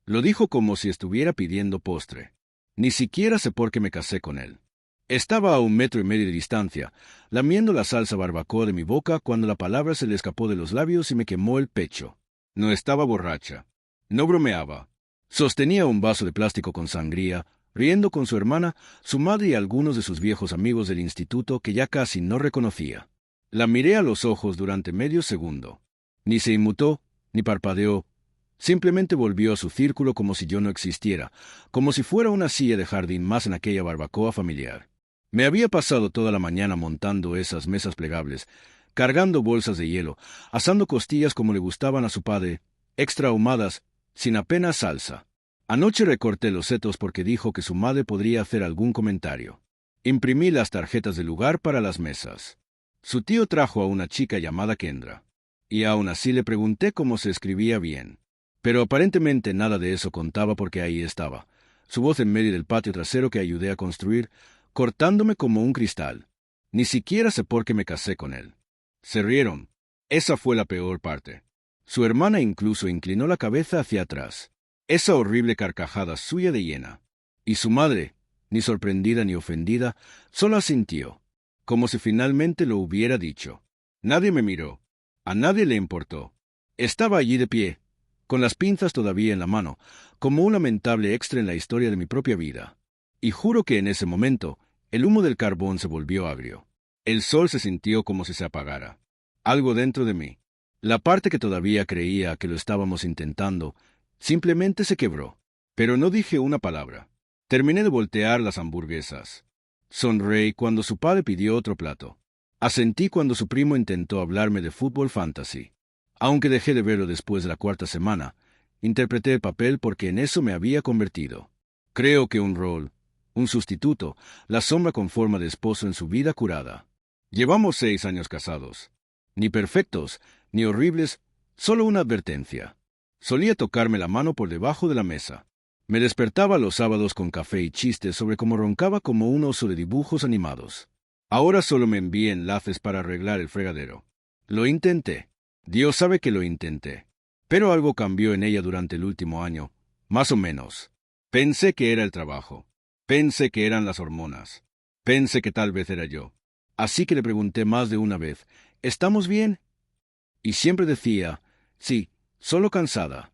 Lo dijo como si estuviera pidiendo postre. Ni siquiera sé por qué me casé con él. Estaba a 1,5 metros de distancia, lamiendo la salsa barbacoa de mi boca cuando la palabra se le escapó de los labios y me quemó el pecho. No estaba borracha. No bromeaba. Sostenía un vaso de plástico con sangría, riendo con su hermana, su madre y algunos de sus viejos amigos del instituto que ya casi no reconocía. La miré a los ojos durante medio segundo. Ni se inmutó, ni parpadeó. Simplemente volvió a su círculo como si yo no existiera, como si fuera una silla de jardín más en aquella barbacoa familiar. Me había pasado toda la mañana montando esas mesas plegables, cargando bolsas de hielo, asando costillas como le gustaban a su padre, extra ahumadas, sin apenas salsa. Anoche recorté los setos porque dijo que su madre podría hacer algún comentario. Imprimí las tarjetas del lugar para las mesas. Su tío trajo a una chica llamada Kendra. Y aún así le pregunté cómo se escribía bien. Pero aparentemente nada de eso contaba porque ahí estaba, su voz en medio del patio trasero que ayudé a construir, cortándome como un cristal. Ni siquiera sé por qué me casé con él. Se rieron. Esa fue la peor parte. Su hermana incluso inclinó la cabeza hacia atrás. Esa horrible carcajada suya de hiena. Y su madre, ni sorprendida ni ofendida, solo asintió, como si finalmente lo hubiera dicho. Nadie me miró. A nadie le importó. Estaba allí de pie, con las pinzas todavía en la mano, como un lamentable extra en la historia de mi propia vida. Y juro que en ese momento, el humo del carbón se volvió agrio. El sol se sintió como si se apagara. Algo dentro de mí, la parte que todavía creía que lo estábamos intentando, simplemente se quebró. Pero no dije una palabra. Terminé de voltear las hamburguesas. Sonreí cuando su padre pidió otro plato. Asentí cuando su primo intentó hablarme de fútbol fantasy. Aunque dejé de verlo después de la 4ª semana, interpreté el papel porque en eso me había convertido. Creo que un rol, un sustituto, la sombra con forma de esposo en su vida curada. Llevamos 6 años casados. Ni perfectos, ni horribles, solo una advertencia. Solía tocarme la mano por debajo de la mesa. Me despertaba los sábados con café y chistes sobre cómo roncaba como un oso de dibujos animados. Ahora solo me envía enlaces para arreglar el fregadero. Lo intenté. Dios sabe que lo intenté. Pero algo cambió en ella durante el último año, más o menos. Pensé que era el trabajo. Pensé que eran las hormonas. Pensé que tal vez era yo. Así que le pregunté más de una vez, ¿estamos bien? Y siempre decía, sí, solo cansada.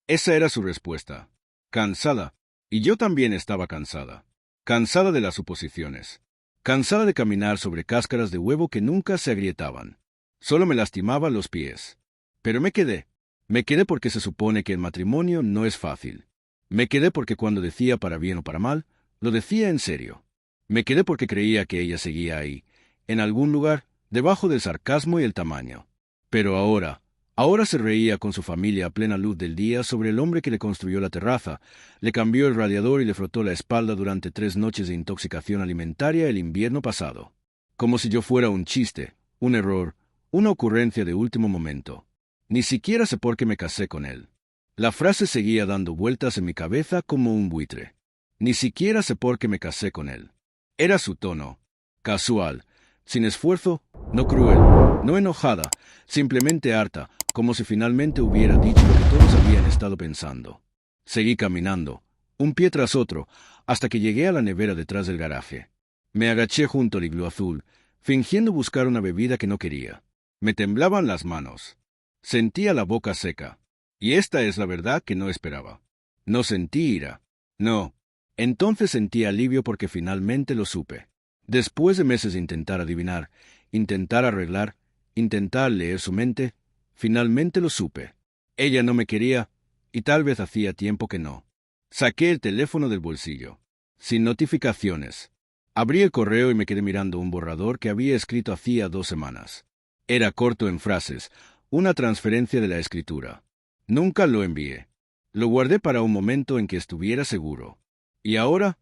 Esa era su respuesta. Cansada. Y yo también estaba cansada. Cansada de las suposiciones. Cansada de caminar sobre cáscaras de huevo que nunca se agrietaban. Solo me lastimaba los pies. Pero me quedé. Me quedé porque se supone que el matrimonio no es fácil. Me quedé porque cuando decía para bien o para mal, lo decía en serio. Me quedé porque creía que ella seguía ahí, en algún lugar, debajo del sarcasmo y el tamaño. Pero ahora se reía con su familia a plena luz del día sobre el hombre que le construyó la terraza, le cambió el radiador y le frotó la espalda durante 3 noches de intoxicación alimentaria el invierno pasado. Como si yo fuera un chiste, un error, una ocurrencia de último momento. Ni siquiera sé por qué me casé con él. La frase seguía dando vueltas en mi cabeza como un buitre. Ni siquiera sé por qué me casé con él. Era su tono, casual, sin esfuerzo, no cruel, no enojada, simplemente harta, como si finalmente hubiera dicho lo que todos habían estado pensando. Seguí caminando, un pie tras otro, hasta que llegué a la nevera detrás del garaje. Me agaché junto al iglú azul, fingiendo buscar una bebida que no quería. Me temblaban las manos. Sentía la boca seca. Y esta es la verdad que no esperaba. No sentí ira. No. Entonces sentí alivio porque finalmente lo supe. Después de meses de intentar adivinar, intentar arreglar, intentar leer su mente, finalmente lo supe. Ella no me quería, y tal vez hacía tiempo que no. Saqué el teléfono del bolsillo. Sin notificaciones. Abrí el correo y me quedé mirando un borrador que había escrito hacía 2 semanas. Era corto en frases, una transferencia de la escritura. Nunca lo envié. Lo guardé para un momento en que estuviera seguro. Y ahora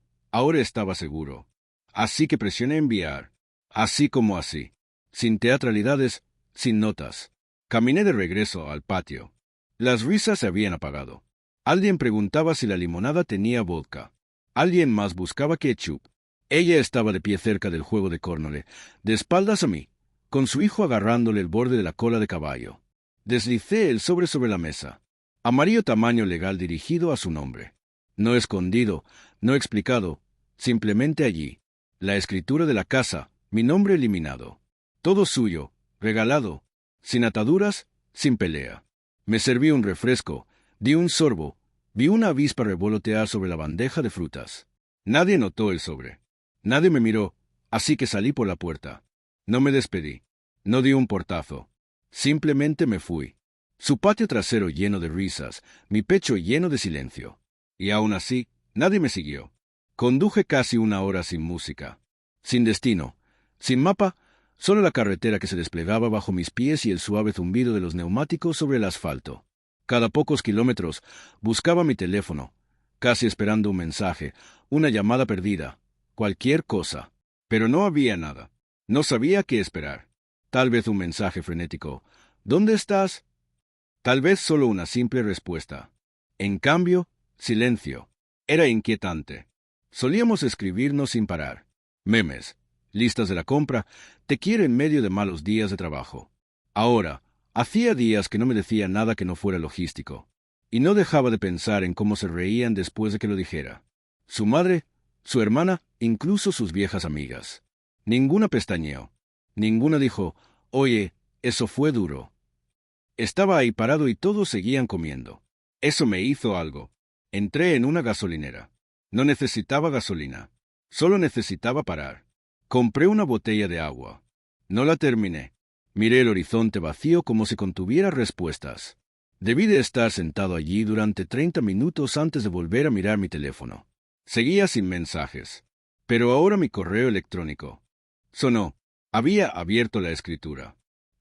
estaba seguro. Así que presioné enviar. Así como así. Sin teatralidades, sin notas. Caminé de regreso al patio. Las risas se habían apagado. Alguien preguntaba si la limonada tenía vodka. Alguien más buscaba ketchup. Ella estaba de pie cerca del juego de córnole, de espaldas a mí, con su hijo agarrándole el borde de la cola de caballo. Deslicé el sobre la mesa. Amarillo tamaño legal dirigido a su nombre. No escondido, no explicado, simplemente allí. La escritura de la casa, mi nombre eliminado. Todo suyo, regalado, sin ataduras, sin pelea. Me serví un refresco, di un sorbo, vi una avispa revolotear sobre la bandeja de frutas. Nadie notó el sobre. Nadie me miró, así que salí por la puerta. No me despedí. No di un portazo. Simplemente me fui. Su patio trasero lleno de risas, mi pecho lleno de silencio. Y aún así, nadie me siguió. Conduje casi una hora sin música, sin destino, sin mapa, solo la carretera que se desplegaba bajo mis pies y el suave zumbido de los neumáticos sobre el asfalto. Cada pocos kilómetros buscaba mi teléfono, casi esperando un mensaje, una llamada perdida, cualquier cosa. Pero no había nada. No sabía qué esperar. Tal vez un mensaje frenético. ¿Dónde estás? Tal vez solo una simple respuesta. En cambio, silencio. Era inquietante. Solíamos escribirnos sin parar. Memes, listas de la compra, te quiero en medio de malos días de trabajo. Ahora, hacía días que no me decía nada que no fuera logístico. Y no dejaba de pensar en cómo se reían después de que lo dijera. Su madre, su hermana, incluso sus viejas amigas. Ninguna pestañeó. Ninguna dijo, oye, eso fue duro. Estaba ahí parado y todos seguían comiendo. Eso me hizo algo. Entré en una gasolinera. No necesitaba gasolina. Solo necesitaba parar. Compré una botella de agua. No la terminé. Miré el horizonte vacío como si contuviera respuestas. Debí de estar sentado allí durante 30 minutos antes de volver a mirar mi teléfono. Seguía sin mensajes. Pero ahora mi correo electrónico. Sonó. Había abierto la escritura.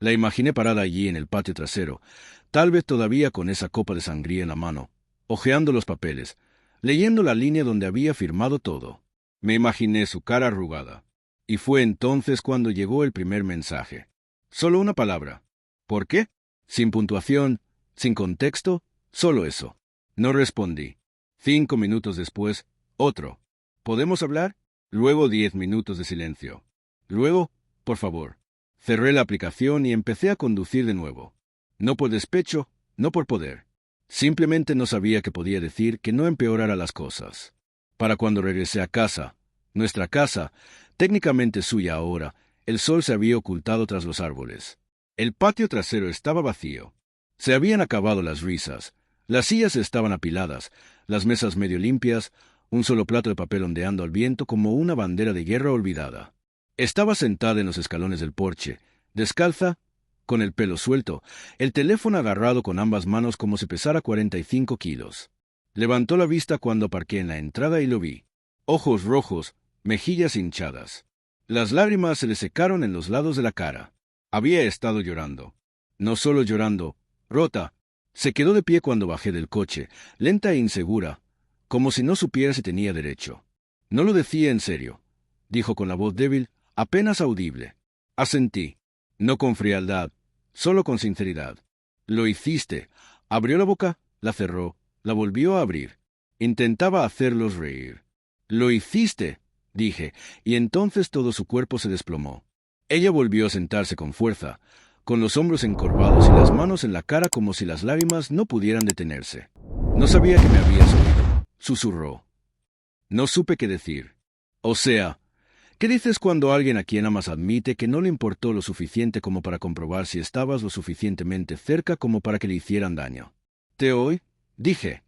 La imaginé parada allí en el patio trasero, tal vez todavía con esa copa de sangría en la mano, hojeando los papeles, leyendo la línea donde había firmado todo. Me imaginé su cara arrugada. Y fue entonces cuando llegó el primer mensaje. Solo una palabra. ¿Por qué? Sin puntuación, sin contexto, solo eso. No respondí. 5 minutos después, otro. ¿Podemos hablar? Luego 10 minutos de silencio. Luego, por favor. Cerré la aplicación y empecé a conducir de nuevo. No por despecho, no por poder. Simplemente no sabía qué podía decir que no empeorara las cosas. Para cuando regresé a casa, nuestra casa, técnicamente suya ahora, el sol se había ocultado tras los árboles. El patio trasero estaba vacío. Se habían acabado las risas. Las sillas estaban apiladas, las mesas medio limpias, un solo plato de papel ondeando al viento como una bandera de guerra olvidada. Estaba sentada en los escalones del porche, descalza, con el pelo suelto, el teléfono agarrado con ambas manos como si pesara 45 kilos. Levantó la vista cuando aparqué en la entrada y lo vi. Ojos rojos, mejillas hinchadas. Las lágrimas se le secaron en los lados de la cara. Había estado llorando. No solo llorando, rota. Se quedó de pie cuando bajé del coche, lenta e insegura, como si no supiera si tenía derecho. No lo decía en serio, dijo con la voz débil, apenas audible. Asentí. No con frialdad, solo con sinceridad. Lo hiciste. Abrió la boca, la cerró, la volvió a abrir. Intentaba hacerlos reír. Lo hiciste, dije, y entonces todo su cuerpo se desplomó. Ella volvió a sentarse con fuerza, con los hombros encorvados y las manos en la cara como si las lágrimas no pudieran detenerse. No sabía que me habías oído, susurró. No supe qué decir. O sea, ¿qué dices cuando alguien a quien amas admite que no le importó lo suficiente como para comprobar si estabas lo suficientemente cerca como para que le hicieran daño? Te oí, dije.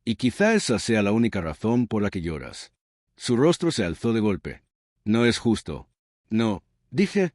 Y quizá esa sea la única razón por la que lloras. Su rostro se alzó de golpe. No es justo. No, dije.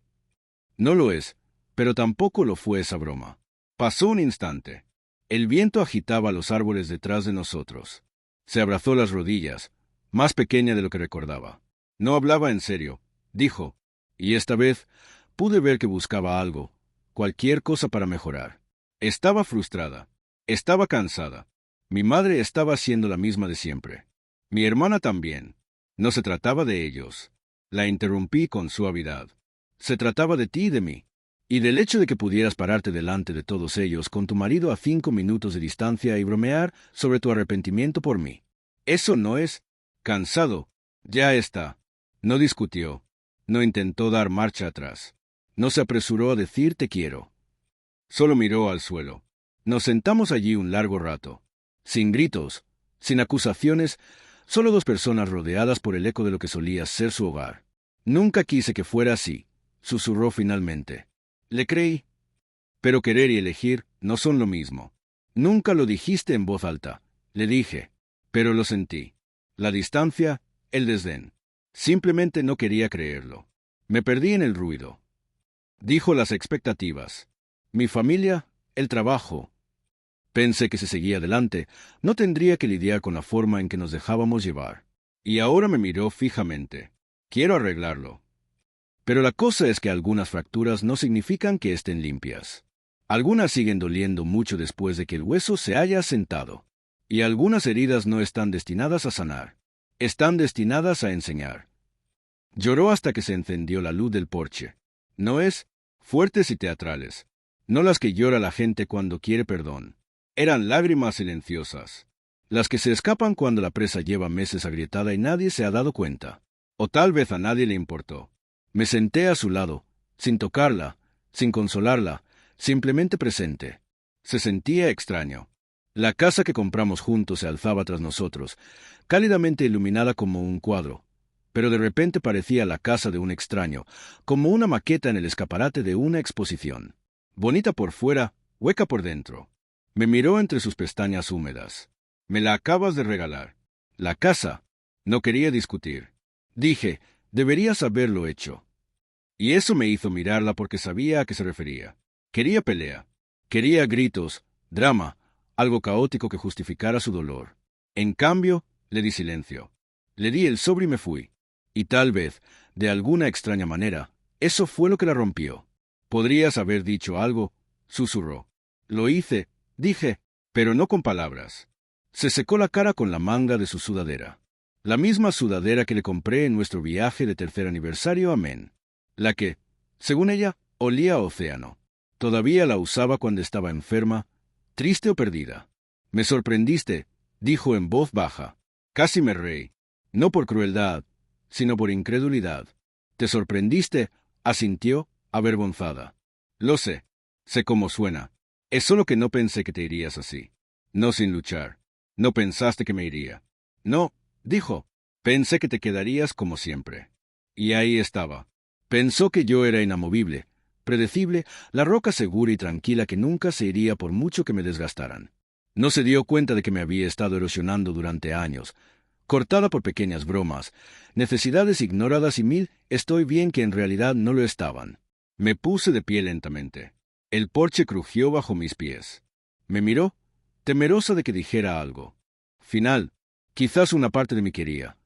No lo es, pero tampoco lo fue esa broma. Pasó un instante. El viento agitaba los árboles detrás de nosotros. Se abrazó las rodillas, más pequeña de lo que recordaba. No hablaba en serio, dijo, y esta vez pude ver que buscaba algo, cualquier cosa para mejorar. Estaba frustrada, estaba cansada. Mi madre estaba haciendo la misma de siempre. Mi hermana también. No se trataba de ellos. La interrumpí con suavidad. Se trataba de ti y de mí. Y del hecho de que pudieras pararte delante de todos ellos con tu marido a 5 minutos de distancia y bromear sobre tu arrepentimiento por mí. Eso no es... Cansado. Ya está. No discutió. No intentó dar marcha atrás. No se apresuró a decir te quiero. Solo miró al suelo. Nos sentamos allí un largo rato. Sin gritos, sin acusaciones, solo dos personas rodeadas por el eco de lo que solía ser su hogar. Nunca quise que fuera así, susurró finalmente. Le creí. Pero querer y elegir no son lo mismo. Nunca lo dijiste en voz alta, le dije, pero lo sentí. La distancia, el desdén. Simplemente no quería creerlo. Me perdí en el ruido. Dijo las expectativas. Mi familia, el trabajo. Pensé que si seguía adelante, no tendría que lidiar con la forma en que nos dejábamos llevar. Y ahora me miró fijamente. Quiero arreglarlo. Pero la cosa es que algunas fracturas no significan que estén limpias. Algunas siguen doliendo mucho después de que el hueso se haya asentado. Y algunas heridas no están destinadas a sanar. Están destinadas a enseñar. Lloró hasta que se encendió la luz del porche. No es fuertes y teatrales. No las que llora la gente cuando quiere perdón. Eran lágrimas silenciosas. Las que se escapan cuando la presa lleva meses agrietada y nadie se ha dado cuenta. O tal vez a nadie le importó. Me senté a su lado, sin tocarla, sin consolarla, simplemente presente. Se sentía extraño. La casa que compramos juntos se alzaba tras nosotros, cálidamente iluminada como un cuadro, pero de repente parecía la casa de un extraño, como una maqueta en el escaparate de una exposición. Bonita por fuera, hueca por dentro. Me miró entre sus pestañas húmedas. Me la acabas de regalar. La casa. No quería discutir. Dije, deberías haberlo hecho. Y eso me hizo mirarla porque sabía a qué se refería. Quería pelea. Quería gritos, drama, algo caótico que justificara su dolor. En cambio, le di silencio. Le di el sobre y me fui. Y tal vez, de alguna extraña manera, eso fue lo que la rompió. Podrías haber dicho algo, susurró. Lo hice, dije, pero no con palabras. Se secó la cara con la manga de su sudadera. La misma sudadera que le compré en nuestro viaje de tercer aniversario a Maine. La que, según ella, olía a océano. Todavía la usaba cuando estaba enferma, triste o perdida. Me sorprendiste, dijo en voz baja. Casi me reí. No por crueldad, sino por incredulidad. Te sorprendiste, asintió, avergonzada. Lo sé. Sé cómo suena. Es solo que no pensé que te irías así. No sin luchar. No pensaste que me iría. No, dijo. Pensé que te quedarías como siempre. Y ahí estaba. Pensó que yo era inamovible, predecible, la roca segura y tranquila que nunca se iría por mucho que me desgastaran. No se dio cuenta de que me había estado erosionando durante años, cortada por pequeñas bromas, necesidades ignoradas y mil estoy bien que en realidad no lo estaban. Me puse de pie lentamente. El porche crujió bajo mis pies. Me miró, temerosa de que dijera algo. Final, quizás una parte de mí quería,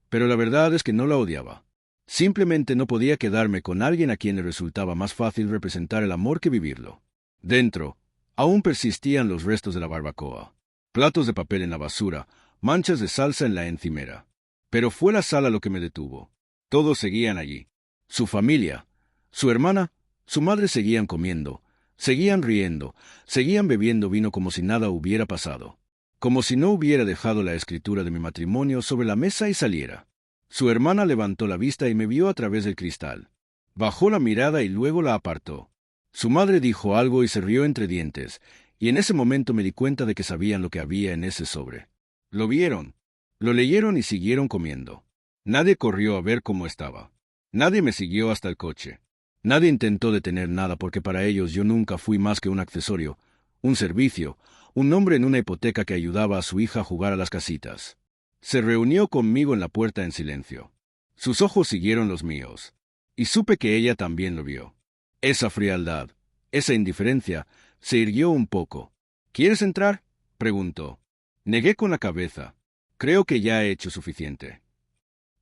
pero la verdad es que no la odiaba. Simplemente no podía quedarme con alguien a quien le resultaba más fácil representar el amor que vivirlo. Dentro, aún persistían los restos de la barbacoa. Platos de papel en la basura, manchas de salsa en la encimera. Pero fue la sala lo que me detuvo. Todos seguían allí. Su familia, su hermana, su madre seguían comiendo, seguían riendo, seguían bebiendo vino como si nada hubiera pasado. Como si no hubiera dejado la escritura de mi matrimonio sobre la mesa y saliera. Su hermana levantó la vista y me vio a través del cristal. Bajó la mirada y luego la apartó. Su madre dijo algo y se rió entre dientes, y en ese momento me di cuenta de que sabían lo que había en ese sobre. Lo vieron, lo leyeron y siguieron comiendo. Nadie corrió a ver cómo estaba. Nadie me siguió hasta el coche. Nadie intentó detener nada porque para ellos yo nunca fui más que un accesorio, un servicio, un nombre en una hipoteca que ayudaba a su hija a jugar a las casitas. Se reunió conmigo en la puerta en silencio. Sus ojos siguieron los míos, y supe que ella también lo vio. Esa frialdad, esa indiferencia, se irguió un poco. ¿Quieres entrar?, preguntó. Negué con la cabeza. Creo que ya he hecho suficiente.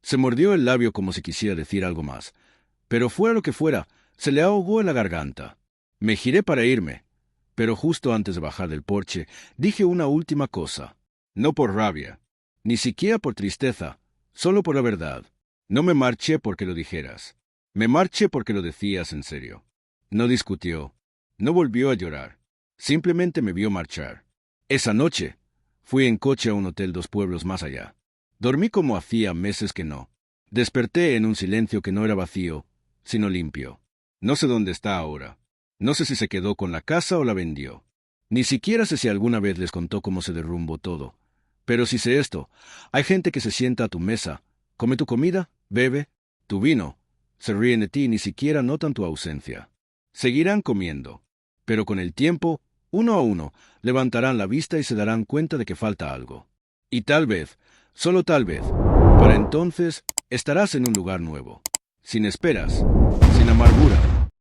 Se mordió el labio como si quisiera decir algo más, pero fuera lo que fuera, se le ahogó en la garganta. Me giré para irme, pero justo antes de bajar del porche, dije una última cosa. No por rabia. Ni siquiera por tristeza, solo por la verdad. No me marché porque lo dijeras. Me marché porque lo decías en serio. No discutió. No volvió a llorar. Simplemente me vio marchar. Esa noche, fui en coche a un hotel 2 pueblos más allá. Dormí como hacía meses que no. Desperté en un silencio que no era vacío, sino limpio. No sé dónde está ahora. No sé si se quedó con la casa o la vendió. Ni siquiera sé si alguna vez les contó cómo se derrumbó todo. Pero si sé esto, hay gente que se sienta a tu mesa, come tu comida, bebe tu vino, se ríen de ti y ni siquiera notan tu ausencia. Seguirán comiendo, pero con el tiempo, uno a uno, levantarán la vista y se darán cuenta de que falta algo. Y tal vez, solo tal vez, para entonces, estarás en un lugar nuevo, sin esperas, sin amargura,